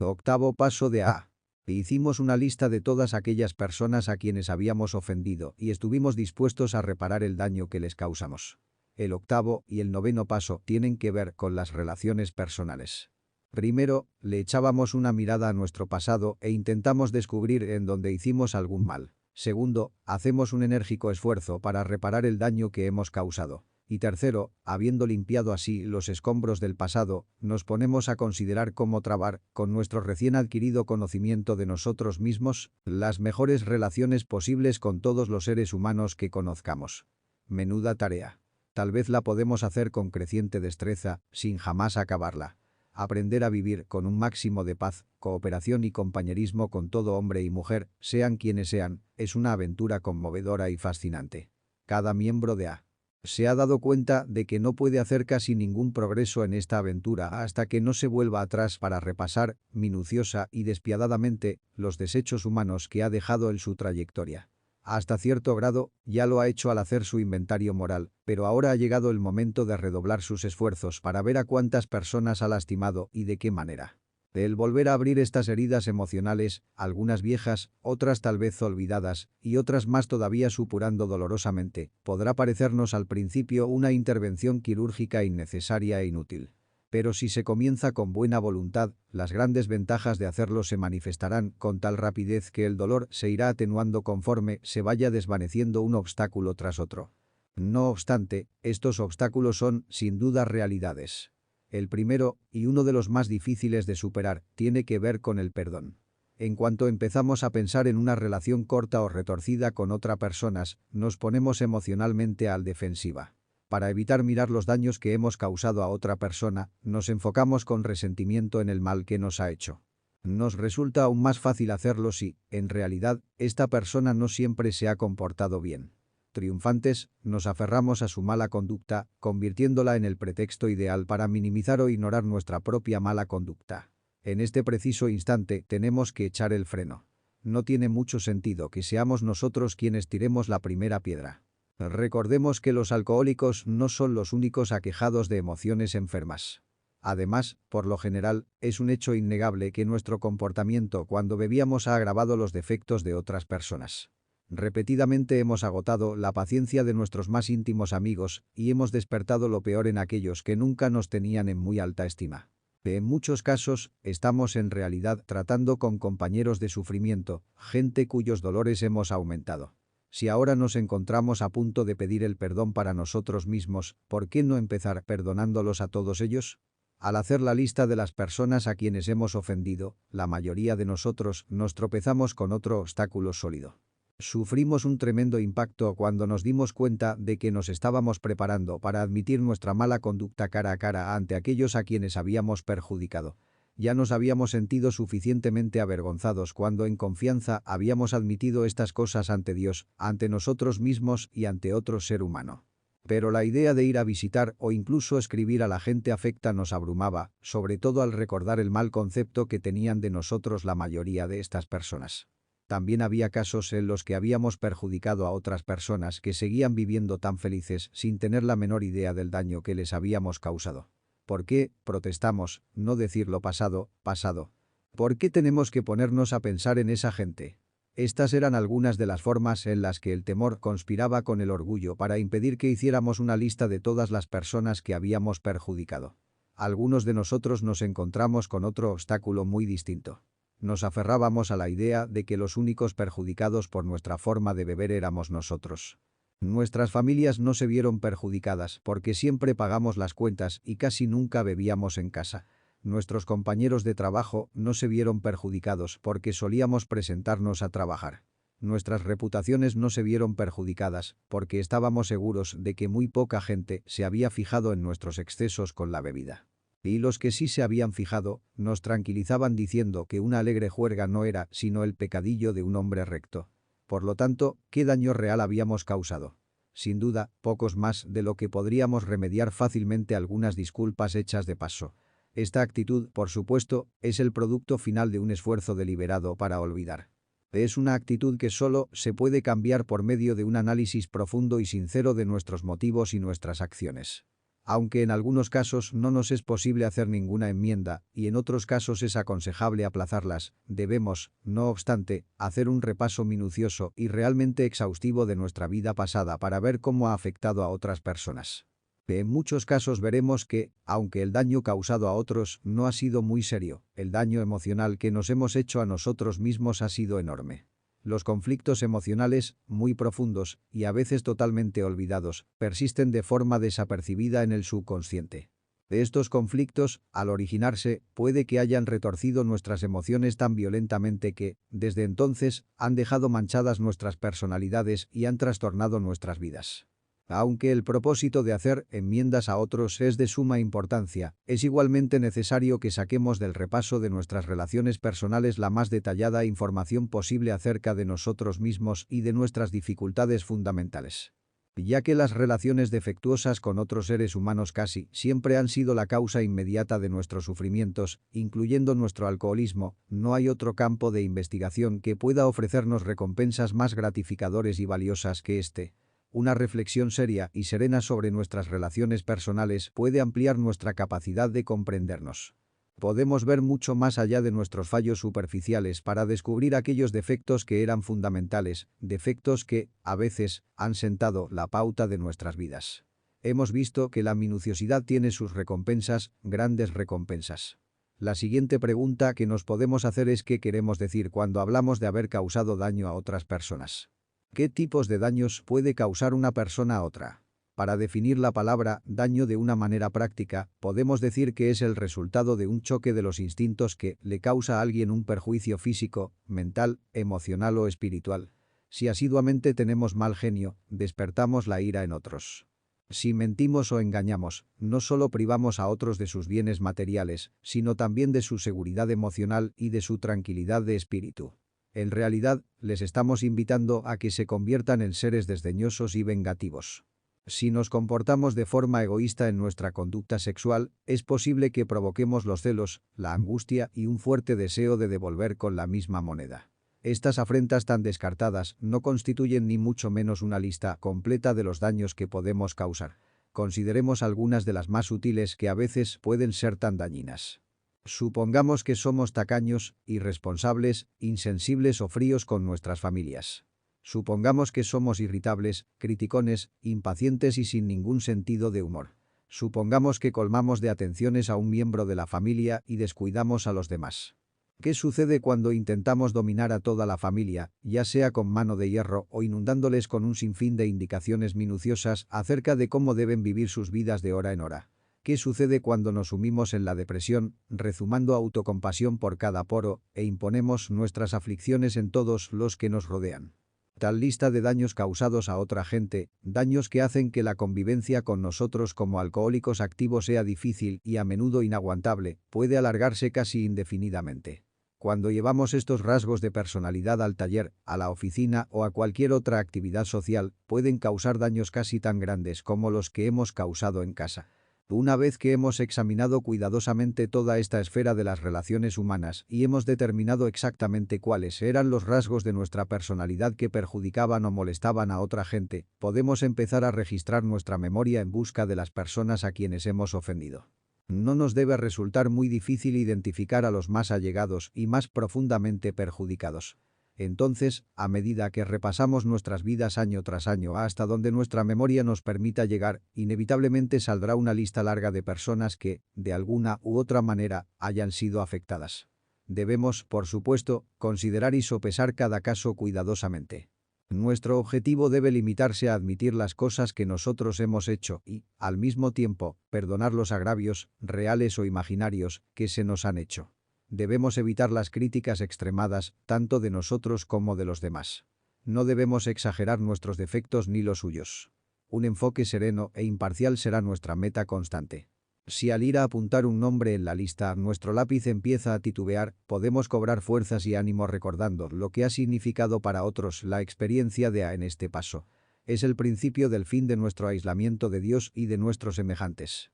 Octavo paso de A. Hicimos una lista de todas aquellas personas a quienes habíamos ofendido y estuvimos dispuestos a reparar el daño que les causamos. El octavo y el noveno paso tienen que ver con las relaciones personales. Primero, le echábamos una mirada a nuestro pasado e intentamos descubrir en dónde hicimos algún mal. Segundo, hacemos un enérgico esfuerzo para reparar el daño que hemos causado. Y tercero, habiendo limpiado así los escombros del pasado, nos ponemos a considerar cómo trabar, con nuestro recién adquirido conocimiento de nosotros mismos, las mejores relaciones posibles con todos los seres humanos que conozcamos. Menuda tarea. Tal vez la podemos hacer con creciente destreza, sin jamás acabarla. Aprender a vivir con un máximo de paz, cooperación y compañerismo con todo hombre y mujer, sean quienes sean, es una aventura conmovedora y fascinante. Cada miembro de A. Se ha dado cuenta de que no puede hacer casi ningún progreso en esta aventura hasta que no se vuelva atrás para repasar, minuciosa y despiadadamente, los desechos humanos que ha dejado en su trayectoria. Hasta cierto grado, ya lo ha hecho al hacer su inventario moral, pero ahora ha llegado el momento de redoblar sus esfuerzos para ver a cuántas personas ha lastimado y de qué manera. El volver a abrir estas heridas emocionales, algunas viejas, otras tal vez olvidadas, y otras más todavía supurando dolorosamente, podrá parecernos al principio una intervención quirúrgica innecesaria e inútil. Pero si se comienza con buena voluntad, las grandes ventajas de hacerlo se manifestarán con tal rapidez que el dolor se irá atenuando conforme se vaya desvaneciendo un obstáculo tras otro. No obstante, estos obstáculos son, sin duda, realidades. El primero, y uno de los más difíciles de superar, tiene que ver con el perdón. En cuanto empezamos a pensar en una relación corta o retorcida con otra persona, nos ponemos emocionalmente al defensiva. Para evitar mirar los daños que hemos causado a otra persona, nos enfocamos con resentimiento en el mal que nos ha hecho. Nos resulta aún más fácil hacerlo si, en realidad, esta persona no siempre se ha comportado bien. Triunfantes, nos aferramos a su mala conducta, convirtiéndola en el pretexto ideal para minimizar o ignorar nuestra propia mala conducta. En este preciso instante tenemos que echar el freno. No tiene mucho sentido que seamos nosotros quienes tiremos la primera piedra. Recordemos que los alcohólicos no son los únicos aquejados de emociones enfermas. Además, por lo general, es un hecho innegable que nuestro comportamiento cuando bebíamos ha agravado los defectos de otras personas. Repetidamente hemos agotado la paciencia de nuestros más íntimos amigos y hemos despertado lo peor en aquellos que nunca nos tenían en muy alta estima. En muchos casos, estamos en realidad tratando con compañeros de sufrimiento, gente cuyos dolores hemos aumentado. Si ahora nos encontramos a punto de pedir el perdón para nosotros mismos, ¿por qué no empezar perdonándolos a todos ellos? Al hacer la lista de las personas a quienes hemos ofendido, la mayoría de nosotros nos tropezamos con otro obstáculo sólido. Sufrimos un tremendo impacto cuando nos dimos cuenta de que nos estábamos preparando para admitir nuestra mala conducta cara a cara ante aquellos a quienes habíamos perjudicado. Ya nos habíamos sentido suficientemente avergonzados cuando en confianza habíamos admitido estas cosas ante Dios, ante nosotros mismos y ante otro ser humano. Pero la idea de ir a visitar o incluso escribir a la gente afecta nos abrumaba, sobre todo al recordar el mal concepto que tenían de nosotros la mayoría de estas personas. También había casos en los que habíamos perjudicado a otras personas que seguían viviendo tan felices sin tener la menor idea del daño que les habíamos causado. ¿Por qué, protestamos, no decir lo pasado, pasado? ¿Por qué tenemos que ponernos a pensar en esa gente? Estas eran algunas de las formas en las que el temor conspiraba con el orgullo para impedir que hiciéramos una lista de todas las personas que habíamos perjudicado. Algunos de nosotros nos encontramos con otro obstáculo muy distinto. Nos aferrábamos a la idea de que los únicos perjudicados por nuestra forma de beber éramos nosotros. Nuestras familias no se vieron perjudicadas porque siempre pagamos las cuentas y casi nunca bebíamos en casa. Nuestros compañeros de trabajo no se vieron perjudicados porque solíamos presentarnos a trabajar. Nuestras reputaciones no se vieron perjudicadas porque estábamos seguros de que muy poca gente se había fijado en nuestros excesos con la bebida. Y los que sí se habían fijado, nos tranquilizaban diciendo que una alegre juerga no era sino el pecadillo de un hombre recto. Por lo tanto, ¿qué daño real habíamos causado? Sin duda, pocos más de lo que podríamos remediar fácilmente algunas disculpas hechas de paso. Esta actitud, por supuesto, es el producto final de un esfuerzo deliberado para olvidar. Es una actitud que solo se puede cambiar por medio de un análisis profundo y sincero de nuestros motivos y nuestras acciones. Aunque en algunos casos no nos es posible hacer ninguna enmienda y en otros casos es aconsejable aplazarlas, debemos, no obstante, hacer un repaso minucioso y realmente exhaustivo de nuestra vida pasada para ver cómo ha afectado a otras personas. En muchos casos veremos que, aunque el daño causado a otros no ha sido muy serio, el daño emocional que nos hemos hecho a nosotros mismos ha sido enorme. Los conflictos emocionales, muy profundos y a veces totalmente olvidados, persisten de forma desapercibida en el subconsciente. De estos conflictos, al originarse, puede que hayan retorcido nuestras emociones tan violentamente que, desde entonces, han dejado manchadas nuestras personalidades y han trastornado nuestras vidas. Aunque el propósito de hacer enmiendas a otros es de suma importancia, es igualmente necesario que saquemos del repaso de nuestras relaciones personales la más detallada información posible acerca de nosotros mismos y de nuestras dificultades fundamentales. Ya que las relaciones defectuosas con otros seres humanos casi siempre han sido la causa inmediata de nuestros sufrimientos, incluyendo nuestro alcoholismo, no hay otro campo de investigación que pueda ofrecernos recompensas más gratificadoras y valiosas que este. Una reflexión seria y serena sobre nuestras relaciones personales puede ampliar nuestra capacidad de comprendernos. Podemos ver mucho más allá de nuestros fallos superficiales para descubrir aquellos defectos que eran fundamentales, defectos que, a veces, han sentado la pauta de nuestras vidas. Hemos visto que la minuciosidad tiene sus recompensas, grandes recompensas. La siguiente pregunta que nos podemos hacer es qué queremos decir cuando hablamos de haber causado daño a otras personas. ¿Qué tipos de daños puede causar una persona a otra? Para definir la palabra daño de una manera práctica, podemos decir que es el resultado de un choque de los instintos que le causa a alguien un perjuicio físico, mental, emocional o espiritual. Si asiduamente tenemos mal genio, despertamos la ira en otros. Si mentimos o engañamos, no solo privamos a otros de sus bienes materiales, sino también de su seguridad emocional y de su tranquilidad de espíritu. En realidad, les estamos invitando a que se conviertan en seres desdeñosos y vengativos. Si nos comportamos de forma egoísta en nuestra conducta sexual, es posible que provoquemos los celos, la angustia y un fuerte deseo de devolver con la misma moneda. Estas afrentas tan descartadas no constituyen ni mucho menos una lista completa de los daños que podemos causar. Consideremos algunas de las más sutiles que a veces pueden ser tan dañinas. Supongamos que somos tacaños, irresponsables, insensibles o fríos con nuestras familias. Supongamos que somos irritables, criticones, impacientes y sin ningún sentido de humor. Supongamos que colmamos de atenciones a un miembro de la familia y descuidamos a los demás. ¿Qué sucede cuando intentamos dominar a toda la familia, ya sea con mano de hierro o inundándoles con un sinfín de indicaciones minuciosas acerca de cómo deben vivir sus vidas de hora en hora? ¿Qué sucede cuando nos sumimos en la depresión, rezumando autocompasión por cada poro, e imponemos nuestras aflicciones en todos los que nos rodean? Tal lista de daños causados a otra gente, daños que hacen que la convivencia con nosotros como alcohólicos activos sea difícil y a menudo inaguantable, puede alargarse casi indefinidamente. Cuando llevamos estos rasgos de personalidad al taller, a la oficina o a cualquier otra actividad social, pueden causar daños casi tan grandes como los que hemos causado en casa. Una vez que hemos examinado cuidadosamente toda esta esfera de las relaciones humanas y hemos determinado exactamente cuáles eran los rasgos de nuestra personalidad que perjudicaban o molestaban a otra gente, podemos empezar a registrar nuestra memoria en busca de las personas a quienes hemos ofendido. No nos debe resultar muy difícil identificar a los más allegados y más profundamente perjudicados. Entonces, a medida que repasamos nuestras vidas año tras año hasta donde nuestra memoria nos permita llegar, inevitablemente saldrá una lista larga de personas que, de alguna u otra manera, hayan sido afectadas. Debemos, por supuesto, considerar y sopesar cada caso cuidadosamente. Nuestro objetivo debe limitarse a admitir las cosas que nosotros hemos hecho y, al mismo tiempo, perdonar los agravios, reales o imaginarios, que se nos han hecho. Debemos evitar las críticas extremadas, tanto de nosotros como de los demás. No debemos exagerar nuestros defectos ni los suyos. Un enfoque sereno e imparcial será nuestra meta constante. Si al ir a apuntar un nombre en la lista nuestro lápiz empieza a titubear, podemos cobrar fuerzas y ánimo recordando lo que ha significado para otros la experiencia de A en este paso. Es el principio del fin de nuestro aislamiento de Dios y de nuestros semejantes.